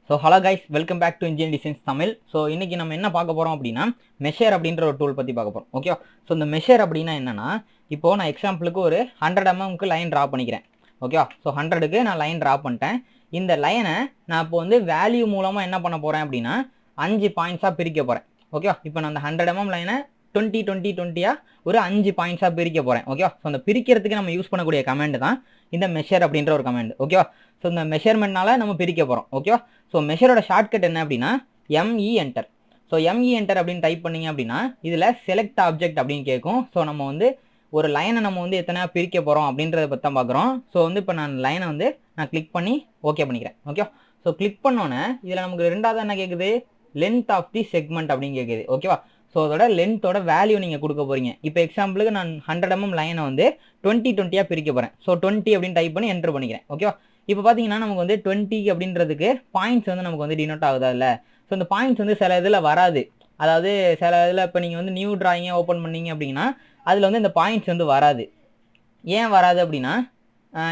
So hello guys, welcome back to engineering designs Tamil. So இன்னைக்கு நம்ம என்ன பார்க்க போகிறோம் அப்படின்னா மெஷர் அப்படின்ற ஒரு டூல் பற்றி பார்க்க போகிறோம். ஓகே, ஸோ இந்த மெஷர் அப்படின்னா என்னன்னா, இப்போ நான் எக்ஸாம்பிளுக்கு ஒரு 100 mm லைன் ட்ரா பண்ணிக்கிறேன். ஓகே, ஸோ 100க்கு நான் லைன் ட்ரா பண்ணிட்டேன். இந்த லைனை நான் இப்போ வந்து வேல்யூ மூலமாக என்ன பண்ண போகிறேன் அப்படின்னா 5 பாயிண்ட்ஸாக பிரிக்க போகிறேன். ஓகே, இப்போ நான் அந்த 100 mm லைனை 20 20 20 ஒரு 5 பாயிண்ட்ஸாக பிரிக்க போகிறேன். ஓகே, ஸோ அந்த பிரிக்கிறதுக்கு நம்ம யூஸ் பண்ணக்கூடிய கமெண்ட் தான் இந்த மெஷர் அப்படின்ற ஒரு கமெண்ட். ஓகே, ஸோ இந்த மெஷர்மெண்ட்னால நம்ம பிரிக்க போகிறோம். ஓகே, ஸோ மெஷரோட ஷார்ட்கட் என்ன அப்படின்னா ME enter. So ME enter அப்படின்னு டைப் பண்ணிங்க அப்படின்னா இதில் செலக்ட் ஆப்ஜெக்ட் அப்படின்னு கேட்கும். ஸோ நம்ம வந்து ஒரு லைனை நம்ம வந்து எத்தனை பிரிக்க போகிறோம் அப்படின்றத பற்றி தான் பார்க்குறோம். ஸோ வந்து இப்போ நான் லைனை வந்து நான் கிளிக் பண்ணி ஓகே பண்ணிக்கிறேன். ஓகே, ஸோ கிளிக் பண்ணோன்னே இதில் நமக்கு ரெண்டாவது என்ன கேட்குது, லென்த் ஆஃப் தி செக்மெண்ட் அப்படின்னு கேட்குது. ஓகேவா, ஸோ அதோட லென்த்தோட வேல்யூ நீங்கள் கொடுக்க போகிறீங்க. இப்போ எக்ஸாம்பிளுக்கு நான் 100 mm லைனை வந்து 20 20 பிரிக்க போகிறேன். ஸோ 20 அப்படின்னு டைப் பண்ணி என்டர் பண்ணிக்கிறேன். ஓகேவா, இப்போ பார்த்தீங்கன்னா நமக்கு வந்து 20 அப்படின்றதுக்கு பாயிண்ட்ஸ் வந்து நமக்கு வந்து டினோட் ஆகுதா இல்லை. ஸோ இந்த பாயிண்ட்ஸ் வந்து சில இதில் வராது. அதாவது சில இதில் இப்போ நீங்கள் வந்து நியூ டிராயிங்கை ஓப்பன் பண்ணீங்க அப்படின்னா அதில் வந்து இந்த பாயிண்ட்ஸ் வந்து வராது. ஏன் வராது அப்படின்னா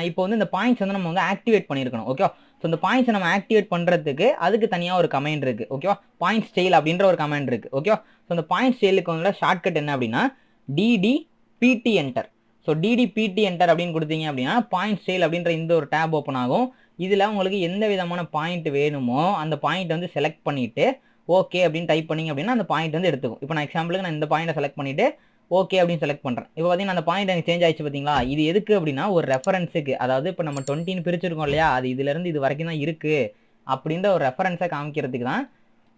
இப்போ வந்து இந்த பாயிண்ட்ஸ் வந்து நம்ம வந்து ஆக்டிவேட் பண்ணியிருக்கணும். ஓகேவா, ஸோ இந்த பாயிண்ட்ஸை நம்ம ஆக்டிவேட் பண்ணுறதுக்கு அதுக்கு தனியாக ஒரு கமெண்ட் இருக்குது. ஓகேவா, பாயிண்ட் ஸ்டைல் அப்படின்ற ஒரு கமெண்ட் இருக்குது. ஓகேவா, ஸோ இந்த பாயிண்ட் ஸ்டைலுக்கு வந்து ஷார்ட்கட் என்ன அப்படின்னா DDPT enter. So DDPT enter அப்படின்னு கொடுத்தீங்க அப்படின்னா பாயிண்ட் ஸ்டைல் அப்படின்ற இந்த ஒரு டேப் ஓப்பன் ஆகும். இதில் உங்களுக்கு எந்த விதமான பாயிண்ட் வேணுமோ அந்த பாயிண்ட் வந்து செலக்ட் பண்ணிவிட்டு ஓகே அப்படின்னு டைப் பண்ணிங்க அப்படின்னா அந்த பாயிண்ட் வந்து எடுத்துக்கும். இப்போ நான் எக்ஸாம்பிளுக்கு நான் இந்த பாயிண்ட்டை செலக்ட் பண்ணிவிட்டு ஓகே அப்படின்னு செலக்ட் பண்ணுறேன். இப்போ பார்த்தீங்கன்னா அந்த பாயிண்ட் எனக்கு சேஞ்ச் ஆயிடுச்சு பார்த்தீங்களா. இது எதுக்கு அப்படின்னா ஒரு ரெஃபரன்ஸுக்கு, அதாவது இப்போ நம்ம 20 பிரிச்சிருக்கோம் இல்லையா, அது இதுலேருந்து இது வரைக்கும் தான் இருக்குது அப்படின்ற ஒரு ரெஃபரன்ஸை காமிக்கிறதுக்கு தான்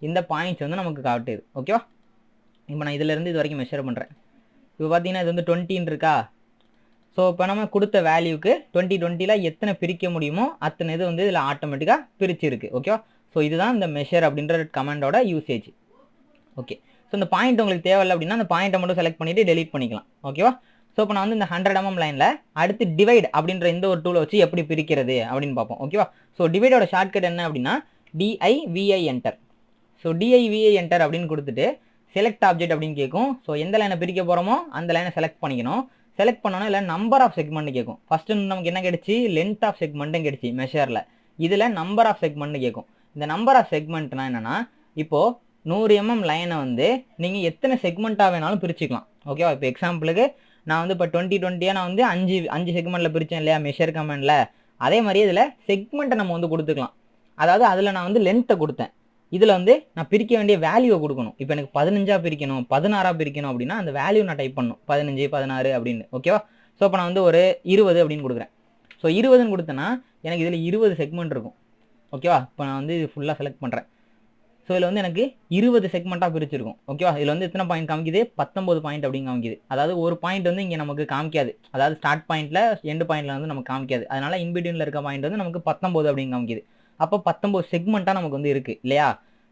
இந்த பாயிண்ட்ஸ் வந்து நமக்கு காட்டுது. ஓகேவா, இப்போ நான் இதுலேருந்து இது வரைக்கும் மெஷர் பண்ணுறேன். இப்போ பார்த்தீங்கன்னா இது வந்து 20 இருக்கா. ஸோ இப்போ நம்ம கொடுத்த வேல்யூக்கு 20 20ல் எத்தனை பிரிக்க முடியுமோ அத்தனை இது வந்து இதில் ஆட்டோமேட்டிக்காக பிரிச்சிருக்கு. ஓகேவா, ஸோ இதுதான் இந்த மெஷர் அப்படின்ற கமெண்டோட யூசேஜ். ஓகே, ஸோ இந்த பாயிண்ட் உங்களுக்கு தேவையில்லை அப்படின்னா அந்த பாயிண்ட்டை மட்டும் செலக்ட் பண்ணிவிட்டு டெலிட் பண்ணிக்கலாம். ஓகேவா, ஸோ இப்போ நான் வந்து இந்த 100 mm லைனில் அடுத்து டிவைட் அப்படின்ற இந்த ஒரு டூலை வச்சு எப்படி பிரிக்கிறது அப்படின்னு பார்ப்போம். ஓகேவா, ஸோ டிவைடோட ஷார்ட்கட் என்ன அப்படின்னா DIVI enter. So DIVI enter அப்படின்னு கொடுத்துட்டு செலக்ட் ஆப்ஜெக்ட் அப்படின்னு கேட்கும். ஸோ எந்த லைனை பிரிக்க போகிறோமோ அந்த லைனை செலக்ட் பண்ணிக்கணும். செலக்ட் பண்ணோன்னா இல்லை நம்பர் ஆஃப் செக்மெண்ட் கேட்கும். ஃபஸ்ட்டு நமக்கு என்ன கிடைச்சி, லென்த் ஆஃப் செக்மெண்ட்டும் கிடைச்சி மெஷரில். இதில் நம்பர் ஆஃப் செக்மெண்ட் கேட்கும். இந்த நம்பர் ஆஃப் செக்மெண்ட்னா என்னென்னா, இப்போது 100 mm லைனை வந்து நீங்கள் எத்தனை செக்மெண்ட்டாக வேணாலும் பிரிச்சுக்கலாம். ஓகேவா, இப்போ எக்ஸாம்பிளுக்கு நான் வந்து இப்போ 20 20 நான் வந்து 5 செக்மெண்ட்டில் பிரித்தேன் இல்லையா மெஷர் கமெண்டில். அதே மாதிரி இதில் செக்மெண்ட்டை நம்ம வந்து கொடுத்துக்கலாம். அதாவது அதில் நான் வந்து லென்த்தை கொடுத்தேன். இதில் வந்து நான் பிரிக்க வேண்டிய வேல்யூவை கொடுக்கணும். இப்போ எனக்கு 15 பிரிக்கணும் 16 பிரிக்கணும் அப்படின்னா அந்த வேல்யூ நான் டைப் பண்ணணும் 15 16 அப்படின்னு. ஓகேவா, ஸோ இப்போ நான் வந்து ஒரு 20 அப்படின்னு கொடுக்குறேன். ஸோ 20ன்னு கொடுத்தேன்னா எனக்கு இதில் 20 செக்மெண்ட் இருக்கும். ஓகேவா, இப்போ நான் வந்து இது ஃபுல்லாக செலக்ட் பண்ணுறேன். ஸோ இதில் வந்து எனக்கு 20 செக்மெண்ட்டாக பிரிச்சிருக்கும். ஓகேவா, இதில் வந்து எத்தனை பாயிண்ட் காமிக்குது, 19 பாயிண்ட் அப்படின்னு காமிக்குது. அதாவது ஒரு பாயிண்ட் வந்து இங்கே நமக்கு காமிக்காது. அதாவது ஸ்டார்ட் பாயிண்ட்டில் எண்டு பாயிண்ட்டில் வந்து நமக்கு காமிக்காது. அதனால இன்பிட்வீனில் இருக்க பாயிண்ட் வந்து நமக்கு 19 அப்படின்னு காமிக்குது. அப்போ 19 செக்மெண்ட்டாக நமக்கு வந்து இருக்குது இல்லையா.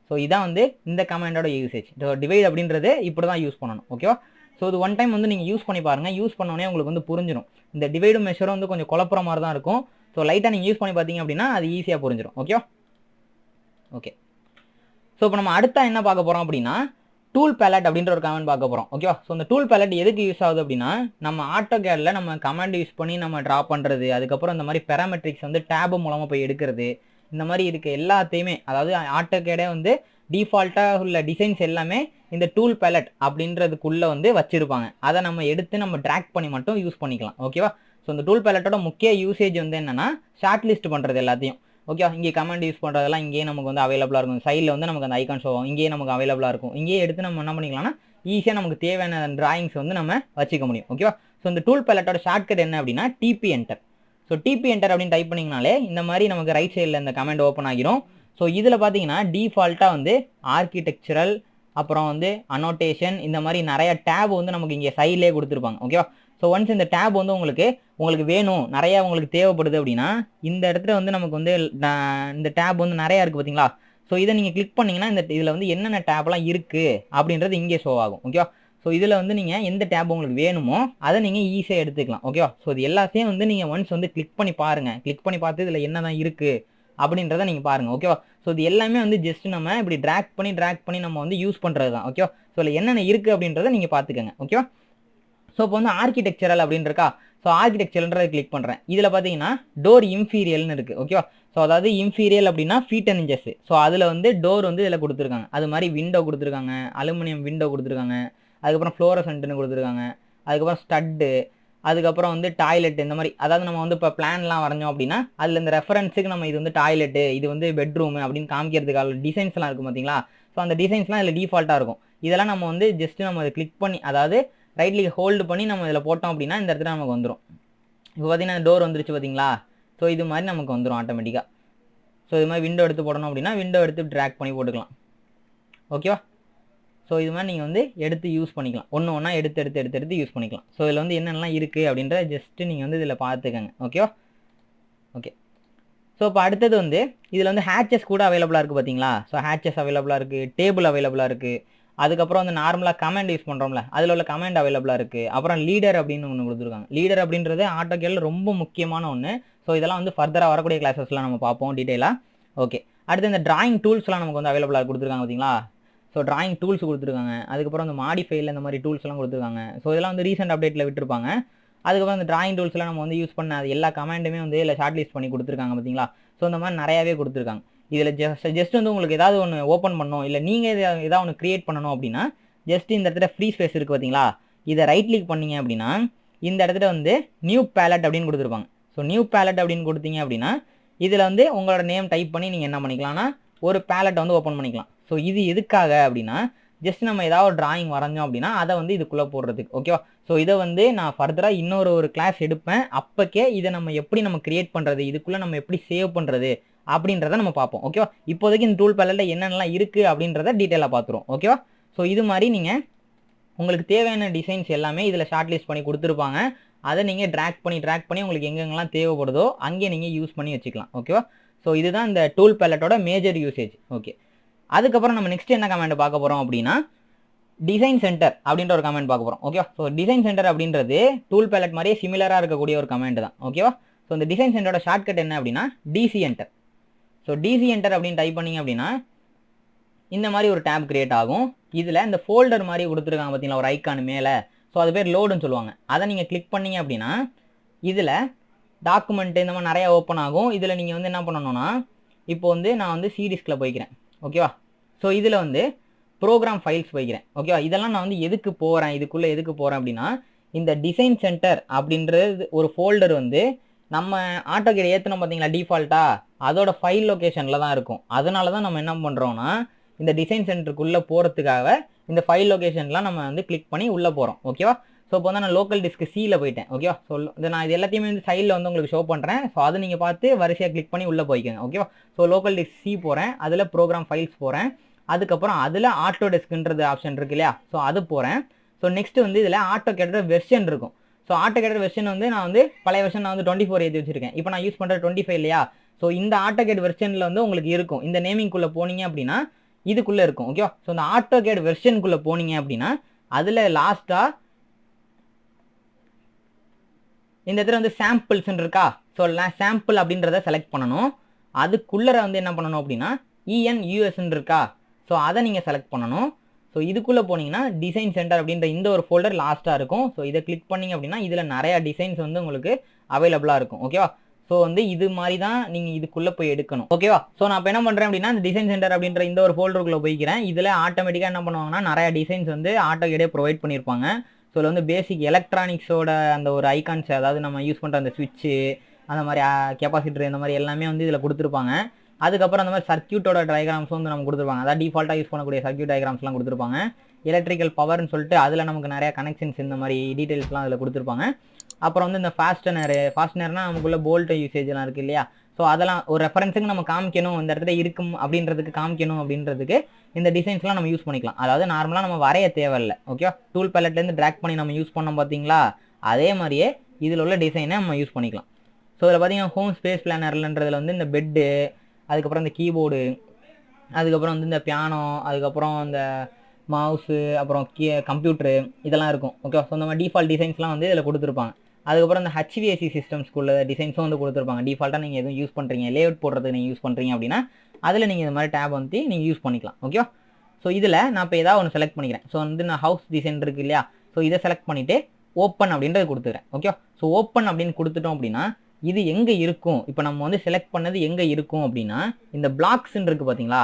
ஸோ இதான் வந்து இந்த கமெண்டோட யூசேஜ். டிவைட் அப்படின்றது இப்படி தான் யூஸ் பண்ணணும். ஓகேவா, ஸோ இது ஒன் டைம் வந்து நீங்கள் யூஸ் பண்ணி பாருங்கள். யூஸ் பண்ணோடனே உங்களுக்கு வந்து புரிஞ்சிடும். இந்த டிவைடும் மெஷரும் வந்து கொஞ்சம் குழப்புற மாதிரி தான் இருக்கும். ஸோ லைட்டாக நீங்கள் யூஸ் பண்ணி பார்த்தீங்க அப்படின்னா அது ஈஸியாக புரிஞ்சிடும். ஓகேவா, ஓகே. ஸோ இப்போ நம்ம அடுத்தா என்ன பார்க்க போகிறோம் அப்படின்னா டூல் பேலட் அப்படின்ற ஒரு கமெண்ட் பார்க்க போகிறோம். ஓகேவா, ஸோ இந்த டூல் பேலட் எதுக்கு யூஸ் ஆகுது அப்படின்னா நம்ம ஆட்டோகேடில் நம்ம கமெண்ட் யூஸ் பண்ணி நம்ம ட்ரா பண்ணுறது, அதுக்கப்புறம் இந்த மாதிரி பேராமெட்ரிக்ஸ் வந்து டேப் மூலமாக போய் எடுக்கிறது, இந்த மாதிரி இருக்க எல்லாத்தையுமே, அதாவது ஆட்டோகேடே வந்து டிஃபால்ட்டாக உள்ள டிசைன்ஸ் எல்லாமே இந்த டூல் பேலட் அப்படின்றதுக்குள்ளே வந்து வச்சுருப்பாங்க. அதை நம்ம எடுத்து நம்ம ட்ராக் பண்ணி மட்டும் யூஸ் பண்ணிக்கலாம். ஓகேவா, ஸோ இந்த டூல் பேலட்டோட முக்கிய யூசேஜ் வந்து என்னென்னா ஷார்ட் லிஸ்ட் பண்ணுறது எல்லாத்தையும். ஓகே, இங்கே கமெண்ட் யூஸ் பண்ணுறதெல்லாம் இங்கேயே நமக்கு வந்து அவைலபிளாக இருக்கும். சைடில் வந்து நமக்கு அந்த ஐக்கான் ஷோ ஆகும், இங்கேயே நமக்கு அவைலபிளாக இருக்கும். இங்கேயே எடுத்து நம்ம என்ன பண்ணிக்கலாம்னா ஈஸியாக நமக்கு தேவையான டிராயிங்ஸ் வந்து நம்ம வச்சுக்க முடியும். ஓகேவா, ஸோ இந்த டூல் பேலட்டோட ஷார்ட்கட் என்ன அப்படின்னா TP enter. So TP enter அப்படின்னு டைப் பண்ணிங்கனாலே இந்த மாதிரி நமக்கு ரைட் சைடில் இந்த கமெண்ட் ஓப்பன் ஆகிரும். ஸோ இதில் பார்த்தீங்கன்னா டிஃபால்ட்டாக வந்து ஆர்கிடெக்சரல், அப்புறம் வந்து அனோட்டேஷன், இந்த மாதிரி நிறைய டேப் வந்து நமக்கு இங்கே சைட்லேயே கொடுத்துருப்பாங்க. ஓகேவா, ஸோ ஒன்ஸ் இந்த டேப் வந்து உங்களுக்கு வேணும், நிறையா உங்களுக்கு தேவைப்படுது அப்படின்னா இந்த இடத்துல வந்து நமக்கு வந்து இந்த டேப் வந்து நிறையா இருக்குது பார்த்தீங்களா. ஸோ இதை நீங்கள் கிளிக் பண்ணிங்கன்னா இந்த இதில் வந்து என்னென்ன டேப்லாம் இருக்குது அப்படின்றது இங்கே ஷோ ஆகும். ஓகேவா, ஸோ இதில் வந்து நீங்கள் எந்த டேப் உங்களுக்கு வேணுமோ அதை நீங்கள் ஈஸியாக எடுத்துக்கலாம். ஓகேவா, ஸோ இது எல்லாத்தையும் வந்து நீங்கள் ஒன்ஸ் வந்து கிளிக் பண்ணி பாருங்கள். கிளிக் பண்ணி பார்த்து இதில் என்ன தான் இருக்குது அப்படின்றத நீங்கள் பாருங்கள். ஓகேவா, ஸோ இது எல்லாமே வந்து ஜஸ்ட் நம்ம இப்படி ட்ராக் பண்ணி நம்ம வந்து யூஸ் பண்ணுறது தான். ஓகேவா, ஸோ இதில் என்னென்ன இருக்குது அப்படின்றத நீங்கள் பார்த்துக்கோங்க. ஓகேவா, ஸோ இப்போ வந்து ஆர்கிடெக்சரல் அப்படின்னு இருக்கா. ஸோ ஆர்கிடெக்சர்ன்றதை கிளிக் பண்ணுறேன். இதில் பார்த்தீங்கன்னா டோர் இன்ஃபீரியல்னு இருக்குது. ஓகேவா? ஸோ அதாவது இன்ஃபீரியல் அப்படின்னா ஃபீட் அண்ட் இன்ச்சஸ். ஸோ அதில் வந்து டோர் வந்து இதில் கொடுத்துருக்காங்க. அது மாதிரி விண்டோ கொடுத்துருக்காங்க, அலுமினியம் விண்டோ கொடுத்துருக்காங்க, அதுக்கப்புறம் ஃப்ளோரசன்ட்னு கொடுத்துருக்காங்க, அதுக்கப்புறம் ஸ்டட்டு, அதுக்கப்புறம் வந்து டாய்லெட். இந்த மாதிரி அதாவது நம்ம வந்து இப்போ பிளான்லாம் வரைஞ்சோம் அப்படின்னா அதில் இந்த ரெஃபரன்ஸுக்கு நம்ம இது வந்து டாய்லெட்டு, இது வந்து பெட்ரூமு அப்படின்னு காமிக்கிறதுக்காக டிசைன்ஸ்லாம் இருக்கும் பார்த்தீங்களா? ஸோ அந்த டிசைன்ஸ்லாம் இதில் டிஃபால்ட்டாக இருக்கும். இதெல்லாம் நம்ம வந்து ஜஸ்ட் நம்ம அதை கிளிக் பண்ணி, அதாவது ரைட் கிளிக் ஹோல்டு பண்ணி நம்ம இதில் போட்டோம் அப்படின்னா இந்த இடத்துல நமக்கு வந்துடும். இப்போ பார்த்தீங்கன்னா டோர் வந்துருச்சு பார்த்தீங்களா? ஸோ இது மாதிரி நமக்கு வந்துடும் ஆட்டோமேட்டிக்காக. ஸோ இது மாதிரி விண்டோ எடுத்து போடணும் அப்படின்னா விண்டோ எடுத்து ட்ராக் பண்ணி போட்டுக்கலாம். ஓகேவா? ஸோ இது மாதிரி நீங்கள் வந்து எடுத்து யூஸ் பண்ணிக்கலாம். ஒன்று ஒன்றா எடுத்து யூஸ் பண்ணிக்கலாம். ஸோ இதில் வந்து என்னென்னலாம் இருக்குது அப்படின்றத ஜஸ்ட்டு நீங்கள் வந்து இதில் பார்த்துக்கங்க. ஓகேவா? ஓகே. ஸோ இப்போ அடுத்தது வந்து இதில் வந்து ஹேச்சஸ் கூட அவைலபிளாக இருக்குது பார்த்தீங்களா? ஸோ ஹேச்சஸ் அவைலபிளாக இருக்குது, டேபிள் அவைலபிளாக இருக்குது, அதுக்கப்புறம் வந்து நார்மலாக கமெண்ட் யூஸ் பண்ணுறோம்ல அதில் உள்ள கமெண்ட் அவைலபிளாக இருக்குது. அப்புறம் லீடர் அப்படின்னு ஒன்று கொடுத்துருக்காங்க. லீடர் அப்படின்றது ஆட்டோகேடில் ரொம்ப முக்கியமான ஒன்று. ஸோ இதெல்லாம் வந்து ஃபர்தராக வரக்கூடிய கிளாஸஸ்லாம் நம்ம பார்ப்போம் டீட்டெயிலாக. ஓகே. அடுத்து இந்த டிராயிங் டூல்ஸ்லாம் நமக்கு வந்து அவைலபிளாக கொடுத்துருக்காங்க பார்த்தீங்களா? ஸோ டிராயிங் டூல்ஸ் கொடுத்துருக்காங்க. அதுக்கப்புறம் இந்த மாடிஃபைல இந்த மாதிரி டூல்ஸ்லாம் கொடுத்துருக்காங்க. ஸோ இதெல்லாம் வந்து ரீசெண்ட் அப்டேட்டில் விட்டுருப்பாங்க. அதுக்கப்புறம் இந்த டிராயிங் டூல்ஸ்லாம் நம்ம வந்து யூஸ் பண்ண அது எல்லா கமெண்டுமே வந்து இல்லை ஷார்ட் லிஸ்ட் பண்ணி கொடுத்துருக்காங்க பார்த்தீங்களா? ஸோ இந்த மாதிரி நிறையாவே கொடுத்துருக்காங்க. இதில் ஜஸ்ட் வந்து உங்களுக்கு ஏதாவது ஒன்று ஓப்பன் பண்ணணும், இல்லை நீங்கள் ஏதாவது ஒன்று கிரியேட் பண்ணணும் அப்படின்னா ஜஸ்ட் இந்த இடத்துல ஃப்ரீ ஸ்பேஸ் இருக்குது பார்த்தீங்களா? இதை ரைட் கிளிக் பண்ணீங்க அப்படின்னா இந்த இடத்துல வந்து நியூ பேலட் அப்படின்னு கொடுத்துருப்பாங்க. ஸோ நியூ பேலட் அப்படின்னு கொடுத்தீங்க அப்படின்னா இதில் வந்து உங்களோட நேம் டைப் பண்ணி நீங்கள் என்ன பண்ணிக்கலாம்னா ஒரு பேலட்டை வந்து ஓப்பன் பண்ணிக்கலாம். ஸோ இது எதுக்காக அப்படின்னா ஜஸ்ட் நம்ம ஏதாவது ஒரு டிராயிங் வரைஞ்சோம் அப்படின்னா அதை வந்து இதுக்குள்ளே போடுறதுக்கு. ஓகேவா? ஸோ இதை வந்து நான் ஃபர்தராக இன்னொரு கிளாஸ் எடுப்பேன். அப்போக்கே இதை நம்ம எப்படி நம்ம கிரியேட் பண்ணுறது, இதுக்குள்ளே நம்ம எப்படி சேவ் பண்ணுறது அப்படின்றத நம்ம பார்ப்போம். ஓகேவா? இப்போதைக்கு இந்த டூல் பேலட்டில் என்னென்னலாம் இருக்குது அப்படின்றத டீட்டெயிலாக பார்த்துருவோம். ஓகேவா? ஸோ இது மாதிரி நீங்கள் உங்களுக்கு தேவையான டிசைன்ஸ் எல்லாமே இதில் ஷார்ட் லிஸ்ட் பண்ணி கொடுத்துருப்பாங்க. அதை நீங்கள் ட்ராக் பண்ணி உங்களுக்கு எங்கெங்கெல்லாம் தேவைப்படுதோ அங்கே நீங்கள் யூஸ் பண்ணி வச்சுக்கலாம். ஓகேவா? ஸோ இதுதான் இந்த டூல் பேலட்டோட மேஜர் யூசேஜ். ஓகே. அதுக்கப்புறம் நம்ம நெக்ஸ்ட் என்ன கமெண்ட் பார்க்க போகிறோம் அப்படின்னா டிசைன் சென்டர் அப்படின்ற ஒரு கமெண்ட் பார்க்க போகிறோம். ஓகேவா? ஸோ டிசைன் சென்டர் அப்படின்றது டூல் பேலட் மாதிரியே சிமிலராக இருக்கக்கூடிய ஒரு கமெண்ட் தான். ஓகேவா? ஸோ இந்த டிசைன் சென்டரோட ஷார்ட்கட் என்ன அப்படின்னா DC enter. So DC enter அப்படின்னு டைப் பண்ணிங்க அப்படின்னா இந்த மாதிரி ஒரு டேப் கிரியேட் ஆகும். இதில் இந்த ஃபோல்டர் மாதிரி கொடுத்துருக்காங்க பார்த்தீங்களா ஒரு ஐக்கான் மேலே? ஸோ அது பேர் லோடுன்னு சொல்லுவாங்க. அதை நீங்கள் கிளிக் பண்ணிங்க அப்படின்னா இதில் டாக்குமெண்ட் இந்த மாதிரி நிறையா ஓப்பன் ஆகும். இதில் நீங்கள் வந்து என்ன பண்ணணும்னா இப்போ வந்து நான் வந்து சிடிஸ்கில் போய்க்கிறேன். ஓகேவா? ஸோ இதில் வந்து ப்ரோக்ராம் ஃபைல்ஸ் போய்க்கிறேன். ஓகேவா? இதெல்லாம் நான் வந்து எதுக்கு போகிறேன், இதுக்குள்ளே எதுக்கு போகிறேன் அப்படின்னா இந்த டிசைன் சென்டர் அப்படின்றது ஒரு ஃபோல்டர் வந்து நம்ம ஆட்டோகேட் ஏற்றணும் பார்த்தீங்களா டிஃபால்ட்டாக, அதோட ஃபைல் லொக்கேஷனில் தான் இருக்கும். அதனால தான் நம்ம என்ன பண்ணுறோம்னா இந்த டிசைன் சென்டருக்குள்ளே போகிறதுக்காக இந்த ஃபைல் லொக்கேஷன்லாம் நம்ம வந்து கிளிக் பண்ணி உள்ளே போகிறோம். ஓகேவா? ஸோ இப்போ வந்து நான் லோக்கல் டிஸ்க் சியில் போயிட்டேன். ஓகேவா? ஸோ நான் இது எல்லாத்தையுமே வந்து சைடில் வந்து உங்களுக்கு ஷோ பண்ணுறேன். ஸோ அதை நீங்கள் பார்த்து வரிசையாக கிளிக் பண்ணி உள்ளே போய்க்கோங்க. ஓகேவா? ஸோ லோக்கல் டிஸ்க் சி போகிறேன், அதில் ப்ரோக்ராம் ஃபைல்ஸ் போகிறேன், அதுக்கப்புறம் அதில் ஆட்டோ டெஸ்க்ன்றது ஆப்ஷன் இருக்கு இல்லையா? ஸோ அது போகிறேன். ஸோ நெக்ஸ்ட் வந்து இதில் ஆட்டோகேட் வெர்ஷன் இருக்கும். ஸோ ஆட்டோகேட் வெர்ஷன் வந்து நான் வந்து பழைய வெர்ஷன் நான் வந்து 24 ஏற்றி வச்சிருக்கேன். இப்போ நான் யூஸ் பண்ணுற 25 இல்லையா? ஸோ இந்த ஆட்டோகேட் வெர்ஷனில் வந்து உங்களுக்கு இருக்கும். இந்த நேமிங்குள்ளே போனீங்க அப்படின்னா இதுக்குள்ளே இருக்கும். ஓகேவா? ஸோ இந்த ஆட்டோகேட் வெர்ஷனுக்குள்ளே போனீங்க அப்படின்னா அதில் லாஸ்ட்டாக இந்த இடத்துல வந்து சாம்பிள்ஸ்ன்னு இருக்கா? ஸோ சாம்பிள் அப்படின்றத செலக்ட் பண்ணணும். அதுக்குள்ளே வந்து என்ன பண்ணணும் அப்படின்னா ENUSன்னு இருக்கா? ஸோ அதை நீங்கள் செலக்ட் பண்ணணும். ஸோ இதுக்குள்ளே போனீங்கன்னா டிசைன் சென்டர் அப்படின்ற இந்த ஒரு ஃபோல்டர் லாஸ்ட்டாக இருக்கும். ஸோ இதை கிளிக் பண்ணிங்க அப்படின்னா இதில் நிறையா டிசைன்ஸ் வந்து உங்களுக்கு அவைலபிளாக இருக்கும். ஓகேவா? ஸோ வந்து இது மாதிரி தான் நீங்கள் இதுக்குள்ளே போய் எடுக்கணும். ஓகேவா? ஸோ நான் இப்போ என்ன பண்ணுறேன் அப்படின்னா இந்த டிசைன் சென்டர் அப்படின்ற இந்த ஒரு ஃபோல்டருக்குள்ளே போய்க்கிறேன். இதில் ஆட்டோமேட்டிக்காக என்ன பண்ணுவாங்கன்னா நிறையா டிசைன்ஸ் வந்து ஆட்டோகேடே ப்ரொவைட் பண்ணியிருப்பாங்க. ஸோ இதில் வந்து பேசிக் எலக்ட்ரானிக்ஸோட அந்த ஒரு ஐகான்ஸ், அதாவது நம்ம யூஸ் பண்ணுற அந்த ஸ்விட்ச்சு, அந்த மாதிரி கெப்பாசிட்டர், இந்த மாதிரி எல்லாமே வந்து இதில் கொடுத்துருப்பாங்க. அதுக்கப்புறம் அந்த மாதிரி சர்க்யூட்டோட டயக்ராம்ஸ் வந்து நம்ம கொடுத்துருப்பாங்க. அதாவது டிஃபால்ட்டாக யூஸ் பண்ணக்கூடிய சர்க்யூட் டயக்ராம்ஸ்லாம் கொடுத்துருப்பாங்க. எலக்ட்ரிக்கல் பவர்னு சொல்லிட்டு அதில் நமக்கு நிறையா கனெக்ஷன்ஸ் இந்த மாதிரி டீட்டெயில்ஸ்லாம் அதில் கொடுத்துருப்பாங்க. அப்புறம் வந்து இந்த ஃபாஸ்டனர்னால் நமக்குள்ள போல்ட் யூசேஜ்லாம் இருக்குது இல்லையா? ஸோ அதெல்லாம் ஒரு ரெஃபரன்ஸுக்கு நம்ம காமிக்கணும், இந்த இடத்துல இருக்கும் அப்படின்றதுக்கு காமிக்கணும் அப்படின்றதுக்கு இந்த டிசைன்ஸ்லாம் நம்ம யூஸ் பண்ணிக்கலாம். அதாவது நார்மலாக நம்ம வரைய தேவையில்லை. ஓகேவா? டூல் பேலட்லேருந்து ட்ராக் பண்ணி நம்ம யூஸ் பண்ணோம் பார்த்தீங்களா? அதே மாதிரியே இதில் உள்ள டிசைனை நம்ம யூஸ் பண்ணிக்கலாம். ஸோ இதில் பார்த்தீங்கன்னா ஹோம் ஸ்பேஸ் பிளானர்ன்றதில் வந்து இந்த பெட்டு, அதுக்கப்புறம் இந்த கீபோர்டு, அதுக்கப்புறம் வந்து இந்த பியானோ, அதுக்கப்புறம் இந்த மவுஸு, அப்புறம் கம்ப்யூட்டரு இதெல்லாம் இருக்கும். ஓகேவா? ஸோ இந்த மாதிரி டிஃபால்ட் டிசைன்ஸ்லாம் வந்து இதில் கொடுத்துருப்பாங்க. அதுக்கப்புறம் இந்த HVAC சிஸ்டம்ஸ்க்குள்ள டிசைன்ஸும் வந்து கொடுத்துருப்பாங்க. டிஃபால்ட்டாக நீங்கள் எதுவும் யூஸ் பண்ணுறீங்க, லேஅவுட் போடுறதுக்கு நீங்கள் யூஸ் பண்ணுறீங்க அப்படின்னா அதில் நீங்கள் இந்த மாதிரி டேப் வந்து நீங்கள் யூஸ் பண்ணிக்கலாம். ஓகேவா? ஸோ இதில் நான் இப்போ ஏதாவது ஒன்று செலக்ட் பண்ணிக்கிறேன். ஸோ வந்து நான் ஹவுஸ் டிசைன் இருக்குது இல்லையா? ஸோ இதை செலக்ட் பண்ணிவிட்டு ஓப்பன் அப்படின்றது கொடுத்துக்கிறேன். ஓகே, ஸோ ஓப்பன் அப்படின்னு கொடுத்துட்டோம் அப்படின்னா இது எங்கே இருக்கும், இப்போ நம்ம வந்து செலக்ட் பண்ணது எங்கே இருக்கும் அப்படின்னா இந்த பிளாக்ஸ்ன்னு இருக்குது பார்த்தீங்களா,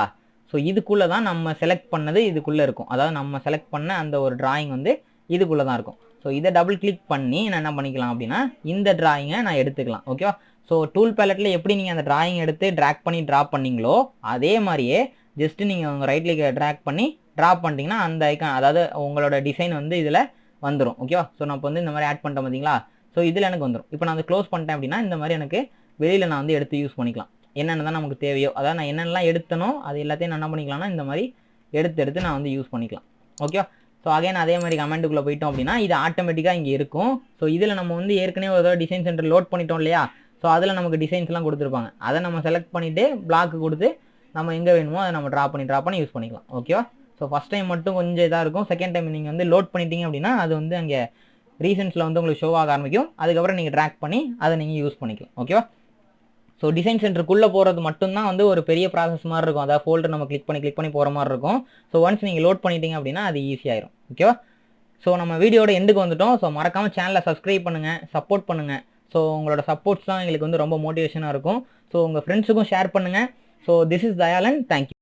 ஸோ இதுக்குள்ளே தான் நம்ம செலக்ட் பண்ணது இதுக்குள்ளே இருக்கும். அதாவது நம்ம செலக்ட் பண்ண அந்த ஒரு டிராயிங் வந்து இதுக்குள்ளே தான் இருக்கும். ஸோ இதை டபுள் கிளிக் பண்ணி நான் என்ன பண்ணிக்கலாம் அப்படின்னா இந்த டிராயிங்கை நான் எடுத்துக்கலாம். ஓகேவா, ஸோ டூல் பேலட்டில் எப்படி நீங்கள் அந்த டிராயிங் எடுத்து ட்ராக் பண்ணி ட்ரா பண்ணீங்களோ அதே மாதிரியே ஜஸ்ட்டு நீங்கள் உங்கள் ரைட் கிளிக் ட்ராக் பண்ணி ட்ரா பண்ணிட்டீங்கன்னா அந்த ஐக்கான், அதாவது உங்களோட டிசைன் வந்து இதில் வந்துடும். ஓகேவா, ஸோ நான் இப்போ வந்து இந்த மாதிரி ஆட் பண்ணிட்டேன் பார்த்தீங்களா, ஸோ இதில் எனக்கு வந்துடும். இப்போ நான் அதை க்ளோஸ் பண்ணிட்டேன் அப்படின்னா இந்த மாதிரி எனக்கு வெளியில் நான் வந்து எடுத்து யூஸ் பண்ணிக்கலாம். என்னென்ன தான் நமக்கு தேவையோ, அதாவது நான் என்னென்னலாம் எடுத்தனோ அது எல்லாத்தையும் நான் என்ன பண்ணிக்கலாம்னா இந்த மாதிரி எடுத்து நான் வந்து யூஸ் பண்ணிக்கலாம். ஓகேவா, ஸோ அகைன் அதே மாதிரி கமெண்ட்டுக்குள்ளே போயிட்டோம் அப்படின்னா இது ஆட்டோமேட்டிக்காக இங்கே இருக்கும். ஸோ இதில் நம்ம வந்து ஏற்கனவே ஒரு டிசைன் சென்டர் லோட் பண்ணிட்டோம் இல்லையா, ஸோ அதில் நமக்கு டிசைன்ஸ்லாம் கொடுத்துருப்பாங்க. அதை நம்ம செலக்ட் பண்ணிவிட்டு பிளாக் கொடுத்து நம்ம எங்கே வேணுமோ அதை நம்ம ட்ரா பண்ணி யூஸ் பண்ணிக்கலாம். ஓகேவா, ஸோ ஃபஸ்ட் டைம் மட்டும் கொஞ்சம் இதாக இருக்கும். செகண்ட் டைம் நீங்கள் வந்து லோட் பண்ணிட்டீங்க அப்படின்னா அது வந்து அங்கே ரீசன்ஸில் வந்து உங்களுக்கு ஷோ ஆக ஆரம்பிக்கும். அதுக்கப்புறம் நீங்கள் ட்ராக் பண்ணி அதை நீங்கள் யூஸ் பண்ணிக்கலாம். ஓகேவா, ஸோ டிசைன் சென்டருக்குள்ளே போகிறது மட்டும்தான் வந்து ஒரு பெரிய ப்ராசஸ் மாதிரி இருக்கும். அதாவது ஃபோல்டர் நம்ம கிளிக் பண்ணி போகிற மாதிரி இருக்கும். ஸோ ஒன்ஸ் நீங்கள் லோட் பண்ணிட்டீங்க அப்படின்னா அது ஈஸியாயிரும். ஓகேவா, ஸோ நம்ம வீடியோட எண்டுக்கு வந்துட்டோம். ஸோ மறக்காமல் சேனலை சப்ஸ்கிரைப் பண்ணுங்கள், சப்போர்ட் பண்ணுங்கள். ஸோ உங்களோட சப்போர்ட்ஸ் தான் எங்களுக்கு வந்து ரொம்ப மோட்டிவேஷனாக இருக்கும். ஸோ உங்கள் ஃப்ரெண்ட்ஸுக்கும் ஷேர் பண்ணுங்கள். So this is Dayalan, thank you.